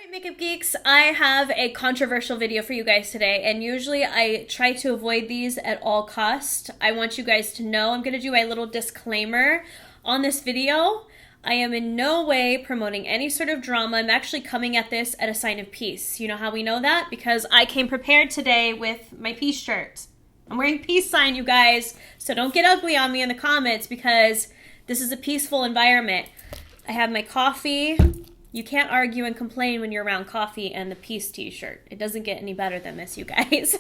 Alright, Makeup Geeks, I have a controversial video for you guys today, and usually I try to avoid these at all costs. I want you guys to know I'm going to do a little disclaimer on this video. I am in no way promoting any sort of drama. I'm actually coming at this at a sign of peace. You know how we know that? Because I came prepared today with my peace shirt. I'm wearing peace sign, you guys, so don't get ugly on me in the comments because this is a peaceful environment. I have my coffee. You can't argue and complain when you're around coffee and the peace t-shirt. It doesn't get any better than this, you guys.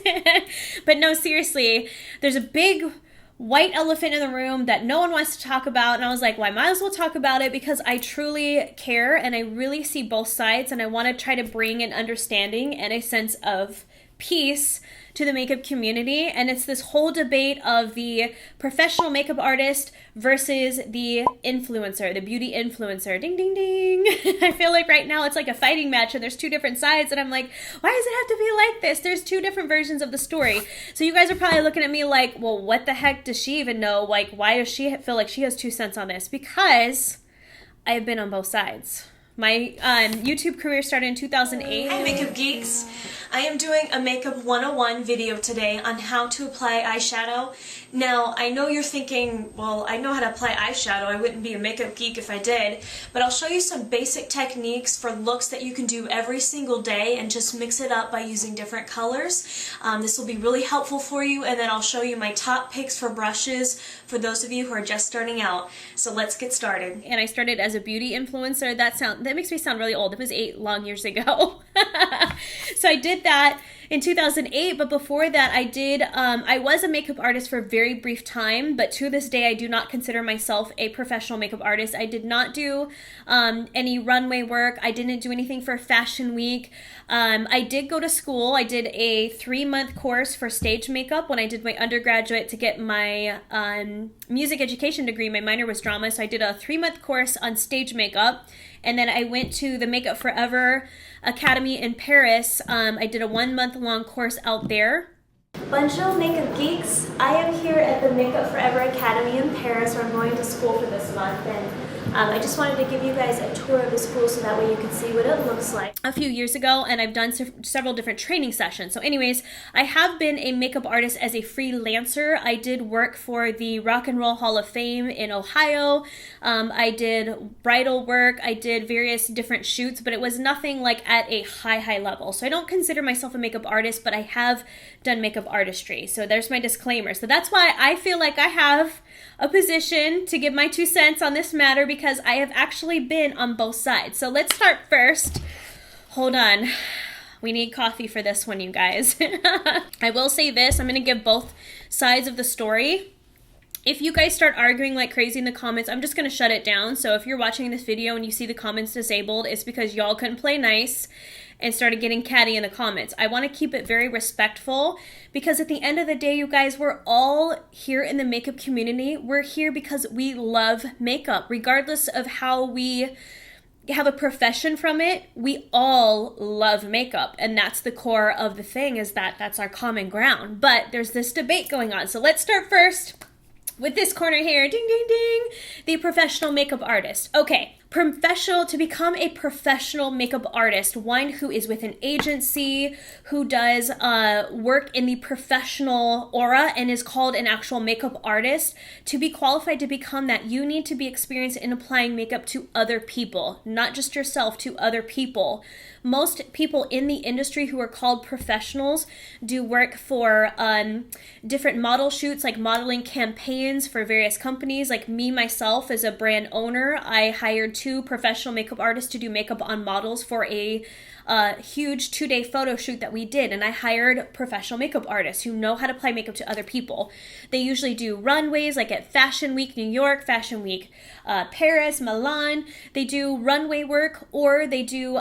But no, seriously, there's a big white elephant in the room that no one wants to talk about. And I was like, well, I might as well talk about it because I truly care and I really see both sides. And I want to try to bring an understanding and a sense of peace to the makeup community. And it's this whole debate of the professional makeup artist versus the influencer, the beauty influencer. Ding, ding, ding. I feel like right now it's like a fighting match and there's two different sides and I'm like, why does it have to be like this? There's two different versions of the story. So you guys are probably looking at me like, well, what the heck does she even know? Like, why does she feel like she has 2 cents on this? Because I have been on both sides. My YouTube career started in 2008. Hi Makeup Geeks! I am doing a Makeup 101 video today on how to apply eyeshadow. Now, I know you're thinking, well, I know how to apply eyeshadow. I wouldn't be a makeup geek if I did. But I'll show you some basic techniques for looks that you can do every single day and just mix it up by using different colors. This will be really helpful for you, and then I'll show you my top picks for brushes for those of you who are just starting out. So let's get started. And I started as a beauty influencer. That makes me sound really old. It was 8 long years ago. So I did that in 2008, but before that I was a makeup artist for a very brief time, but to this day I do not consider myself a professional makeup artist. I did not do any runway work. I didn't do anything for Fashion Week. I did go to school. I did a 3-month course for stage makeup when I did my undergraduate to get my music education degree. My minor was drama, so I did a 3-month course on stage makeup. And then I went to the Makeup Forever Academy in Paris. I did a 1-month-long course out there. Bonjour Makeup Geeks! I am here at the Makeup Forever Academy in Paris where I'm going to school for this month. And I just wanted to give you guys a tour of the school so that way you can see what it looks like. A few years ago, and I've done several different training sessions. So anyways, I have been a makeup artist as a freelancer. I did work for the Rock and Roll Hall of Fame in Ohio. I did bridal work. I did various different shoots, but it was nothing like at a high level. So I don't consider myself a makeup artist, but I have done makeup artistry. So there's my disclaimer. So that's why I feel like I have a position to give my 2 cents on this matter because I have actually been on both sides. So let's start first. Hold on. We need coffee for this one, you guys. I will say this. I'm going to give both sides of the story. If you guys start arguing like crazy in the comments, I'm just going to shut it down. So if you're watching this video and you see the comments disabled, it's because y'all couldn't play nice and started getting catty in the comments. I want to keep it very respectful because at the end of the day, you guys, we're all here in the makeup community. We're here because we love makeup. Regardless of how we have a profession from it, we all love makeup. And that's the core of the thing, is that that's our common ground. But there's this debate going on. So let's start first with this corner here. Ding, ding, ding. The professional makeup artist. Okay. To become a professional makeup artist, one who is with an agency, who does work in the professional aura and is called an actual makeup artist, to be qualified to become that, you need to be experienced in applying makeup to other people, not just yourself, to other people. Most people in the industry who are called professionals do work for different model shoots, like modeling campaigns for various companies. Like me, myself, as a brand owner, I hired 2 professional makeup artists to do makeup on models for a huge 2-day photo shoot that we did, and I hired professional makeup artists who know how to apply makeup to other people. They usually do runways, like at Fashion Week New York, Fashion Week Paris, Milan. They do runway work, or they do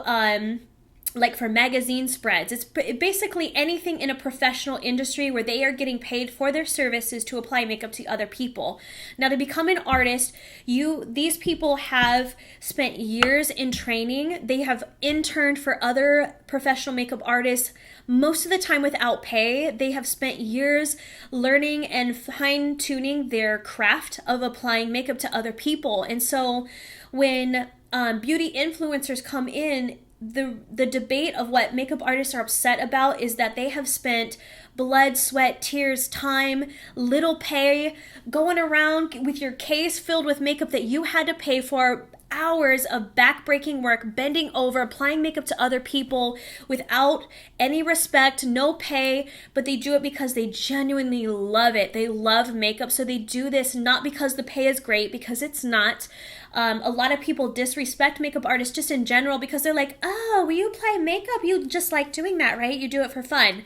like for magazine spreads. It's basically anything in a professional industry where they are getting paid for their services to apply makeup to other people. Now, to become an artist, these people have spent years in training. They have interned for other professional makeup artists, most of the time without pay. They have spent years learning and fine-tuning their craft of applying makeup to other people. And so when beauty influencers come in, the debate of what makeup artists are upset about is that they have spent blood, sweat, tears, time, little pay, going around with your case filled with makeup that you had to pay for, hours of back-breaking work, bending over, applying makeup to other people without any respect, no pay, but they do it because they genuinely love it. They love makeup, so they do this not because the pay is great, because it's not. A lot of people disrespect makeup artists just in general because they're like, oh, will you apply makeup? You just like doing that, right? You do it for fun.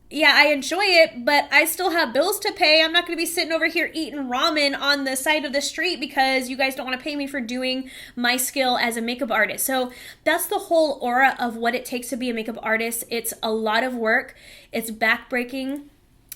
Yeah, I enjoy it, but I still have bills to pay. I'm not going to be sitting over here eating ramen on the side of the street because you guys don't want to pay me for doing my skill as a makeup artist. So that's the whole aura of what it takes to be a makeup artist. It's a lot of work. It's backbreaking.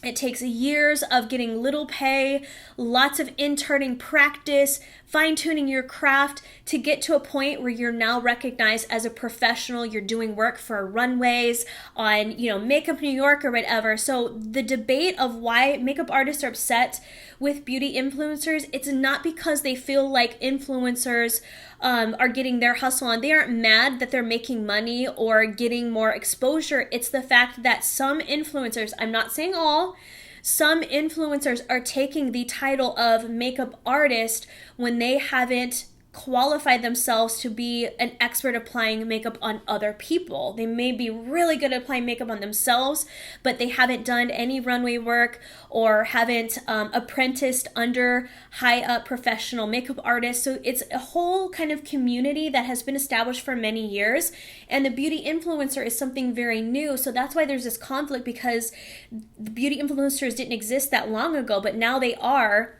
It takes years of getting little pay, lots of interning practice, fine-tuning your craft to get to a point where you're now recognized as a professional. You're doing work for runways on, Makeup New York or whatever. So the debate of why makeup artists are upset with beauty influencers, it's not because they feel like influencers are getting their hustle on. They aren't mad that they're making money or getting more exposure. It's the fact that some influencers, I'm not saying all, some influencers are taking the title of makeup artist when they haven't qualified themselves to be an expert applying makeup on other people. They may be really good at applying makeup on themselves, but they haven't done any runway work or haven't apprenticed under high up professional makeup artists. So it's a whole kind of community that has been established for many years, and the beauty influencer is something very new. So that's why there's this conflict, because the beauty influencers didn't exist that long ago, but now they are,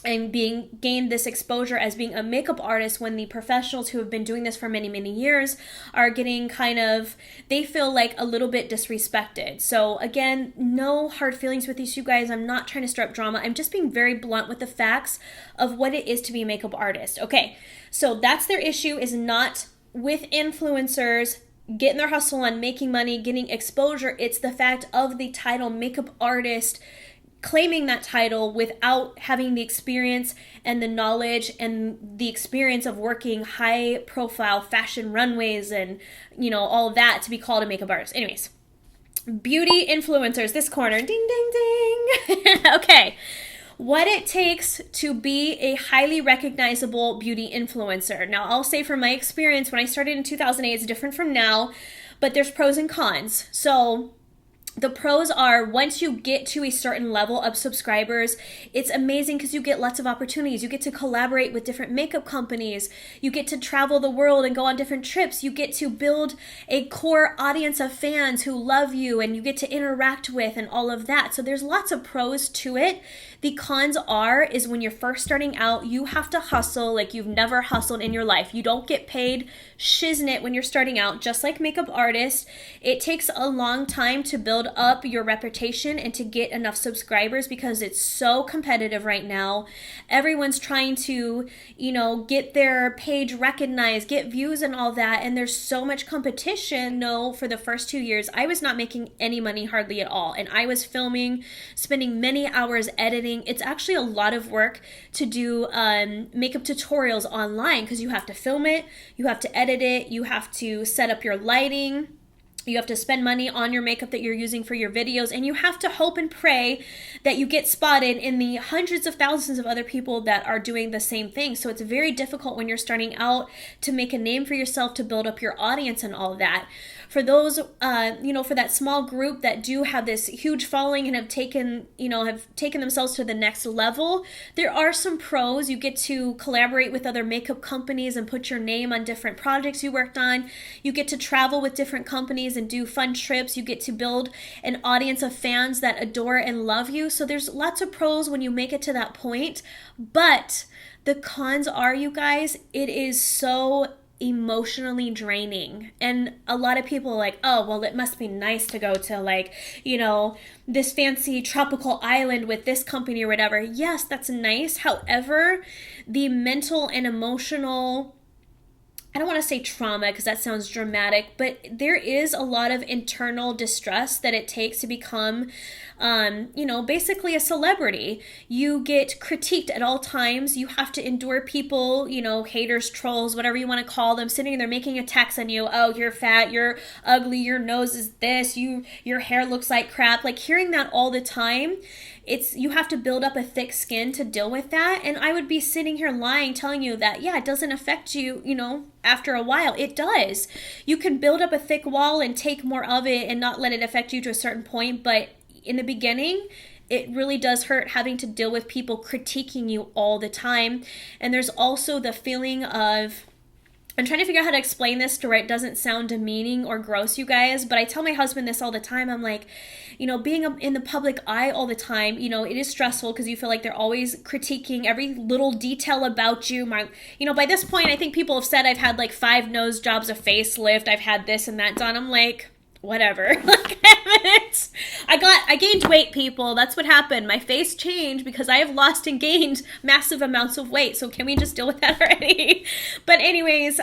and gained this exposure as being a makeup artist, when the professionals who have been doing this for many, many years are getting they feel like a little bit disrespected. So again, no hard feelings with these, you guys. I'm not trying to stir up drama. I'm just being very blunt with the facts of what it is to be a makeup artist. Okay, so that's their issue, is not with influencers getting their hustle on, making money, getting exposure. It's the fact of the title makeup artist, claiming that title without having the experience and the knowledge and the experience of working high profile fashion runways and all of that to be called a makeup artist. Anyways, beauty influencers, this corner, ding ding ding. Okay, what it takes to be a highly recognizable beauty influencer. Now, I'll say from my experience, when I started in 2008, it's different from now, but there's pros and cons. So the pros are, once you get to a certain level of subscribers, it's amazing because you get lots of opportunities. You get to collaborate with different makeup companies. You get to travel the world and go on different trips. You get to build a core audience of fans who love you and you get to interact with and all of that. So there's lots of pros to it. The cons is when you're first starting out, you have to hustle like you've never hustled in your life. You don't get paid shiznit when you're starting out, just like makeup artists. It takes a long time to build up your reputation and to get enough subscribers because it's so competitive right now. Everyone's trying to, get their page recognized, get views and all that, and there's so much competition. No, for the first 2 years, I was not making any money hardly at all, and I was filming, spending many hours editing. It's actually a lot of work to do makeup tutorials online because you have to film it, you have to edit it, you have to set up your lighting, you have to spend money on your makeup that you're using for your videos, and you have to hope and pray that you get spotted in the hundreds of thousands of other people that are doing the same thing. So it's very difficult when you're starting out to make a name for yourself, to build up your audience and all that. For those, for that small group that do have this huge following and have taken themselves to the next level, there are some pros. You get to collaborate with other makeup companies and put your name on different projects you worked on. You get to travel with different companies and do fun trips. You get to build an audience of fans that adore and love you. So there's lots of pros when you make it to that point. But the cons are, you guys, it is so emotionally draining. And a lot of people are like, oh, well, it must be nice to go to this fancy tropical island with this company or whatever. Yes, that's nice. However, the mental and emotional I don't want to say trauma because that sounds dramatic, but there is a lot of internal distress that it takes to become, basically a celebrity. You get critiqued at all times. You have to endure people, haters, trolls, whatever you want to call them, sitting there making attacks on you. Oh, you're fat, you're ugly, your nose is this, your hair looks like crap. Like hearing that all the time, you have to build up a thick skin to deal with that. And I would be sitting here lying, telling you that, yeah, it doesn't affect you, after a while. It does. You can build up a thick wall and take more of it and not let it affect you to a certain point. But in the beginning, it really does hurt having to deal with people critiquing you all the time. And there's also the feeling of, I'm trying to figure out how to explain this to where it doesn't sound demeaning or gross, you guys, but I tell my husband this all the time. I'm like, being in the public eye all the time, it is stressful because you feel like they're always critiquing every little detail about you. By this point, I think people have said I've had like 5 nose jobs, a facelift, I've had this and that done. I'm like, whatever. Like, I gained weight, people. That's what happened. My face changed because I have lost and gained massive amounts of weight. So can we just deal with that already? But anyways,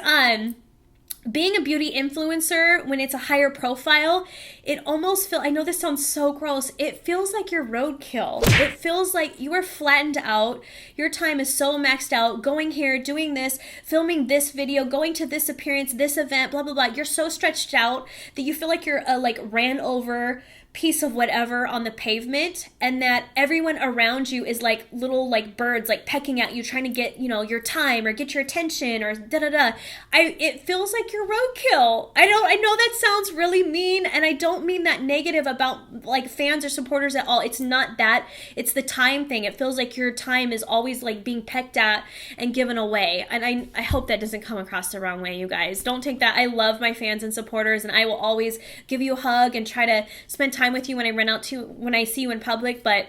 being a beauty influencer, when it's a higher profile, it almost I know this sounds so gross, it feels like you're roadkill. It feels like you are flattened out. Your time is so maxed out, going here, doing this, filming this video, going to this appearance, this event, blah, blah, blah. You're so stretched out that you feel like you're a ran over piece of whatever on the pavement, and that everyone around you is like little birds pecking at you, trying to get your time or get your attention or it feels like you're roadkill. I know that sounds really mean, and I don't mean that negative about fans or supporters at all. It's not that. It's the time thing. It feels like your time is always being pecked at and given away, and I hope that doesn't come across the wrong way, you guys. Don't take that. I love my fans and supporters, and I will always give you a hug and try to spend time with you when I see you in public, but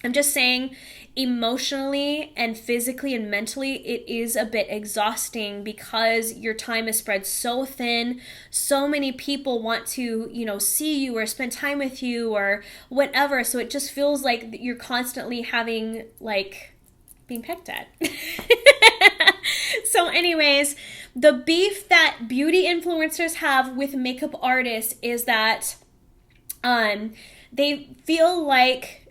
I'm just saying, emotionally and physically and mentally, it is a bit exhausting because your time is spread so thin. So many people want to, see you or spend time with you or whatever. So it just feels like you're constantly having being pecked at. So anyways, the beef that beauty influencers have with makeup artists is that they feel like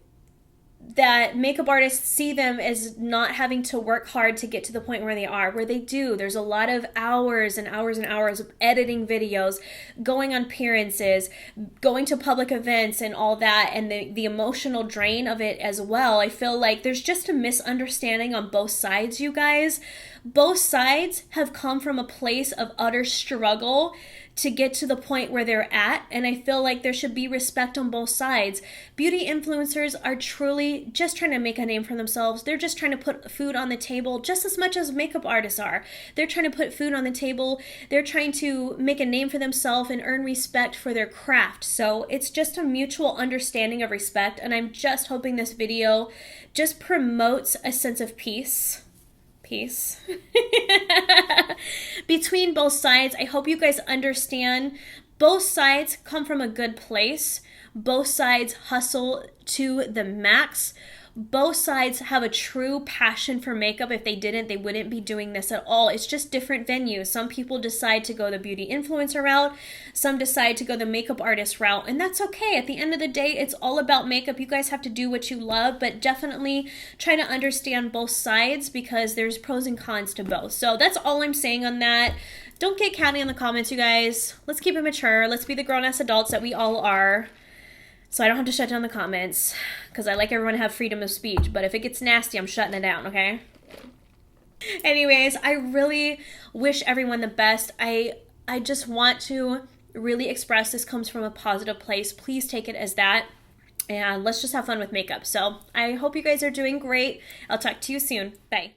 that makeup artists see them as not having to work hard to get to the point where they are, where they do. There's a lot of hours and hours and hours of editing videos, going on appearances, going to public events and all that, and the emotional drain of it as well. I feel like there's just a misunderstanding on both sides, you guys. Both sides have come from a place of utter struggle to get to the point where they're at, and I feel like there should be respect on both sides. Beauty influencers are truly just trying to make a name for themselves. They're just trying to put food on the table just as much as makeup artists are. They're trying to put food on the table. They're trying to make a name for themselves and earn respect for their craft. So it's just a mutual understanding of respect, and I'm just hoping this video just promotes a sense of peace between both sides. I hope you guys understand both sides come from a good place. Both sides hustle to the max. Both sides have a true passion for makeup. If they didn't, they wouldn't be doing this at all. It's just different venues. Some people decide to go the beauty influencer route. Some decide to go the makeup artist route, and that's okay. At the end of the day, it's all about makeup. You guys have to do what you love, but definitely try to understand both sides because there's pros and cons to both. So that's all I'm saying on that. Don't get catty in the comments, you guys. Let's keep it mature. Let's be the grown-ass adults that we all are. So I don't have to shut down the comments because I like everyone to have freedom of speech. But if it gets nasty, I'm shutting it down, okay? Anyways, I really wish everyone the best. I just want to really express this comes from a positive place. Please take it as that. And let's just have fun with makeup. So I hope you guys are doing great. I'll talk to you soon. Bye.